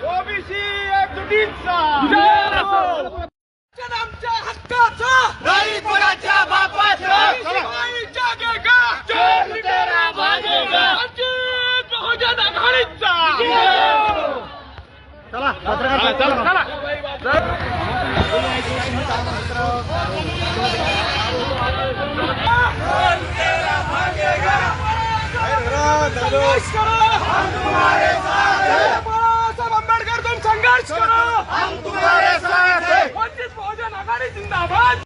OBC एकजुटीचा आमच्या हक्काचा नाही कोणाच्या बापाचं जागेगा चोर तेरा भागेगा वंचित बहुजन आघाडीचा चला चला संघर्ष करो हम तुम्हारे साथ हैं बाळासाहेब आंबेडकर तुम संघर्ष करो हम तुम्हारे साथ हैं वंचित बहुजन आघाडी जिंदाबाद